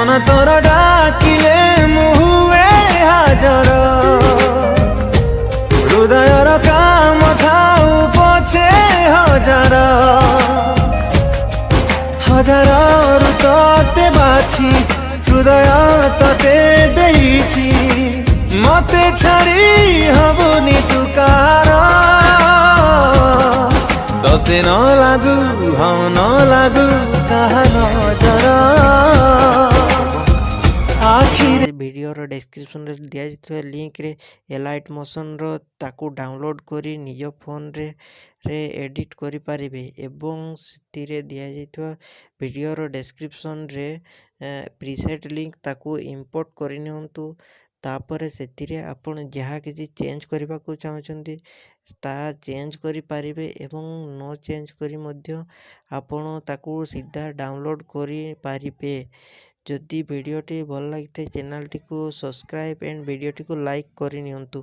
मन तोर डाकिले मुहुए हाजर हृदयर काम थाऊ पछे हजार हजार तते बाछी हृदय तते देइछि मते छाड़ी हबनी तू कार तते न लागू हाँ न लागू कहा नजर आखिर भिडियोर डिस्क्रिप्शन रे दिया जाइଥିବା लिंक रे एलाइट मोशन रो ताकू डाउनलोड करी निज फोन रे एडिट करि पारिबे एवं सितिरे दिया जाइଥିବା भिडियोर डिस्क्रिप्शन रे प्रीसेट लिंक ताकू इंपोर्ट करि नियंतु तापर सेतिरे आपण जहाँ किसी चेंज करने को चाहते ता चेंज करि पारिबे एवं नो चेंज करी मध्य आपण ताकू सीधा डाउनलोड करि पारिबे। जदि वीडियोटी भल लगी चैनल टी को सब्सक्राइब एंड वीडियोटी को लाइक करि नियंतु।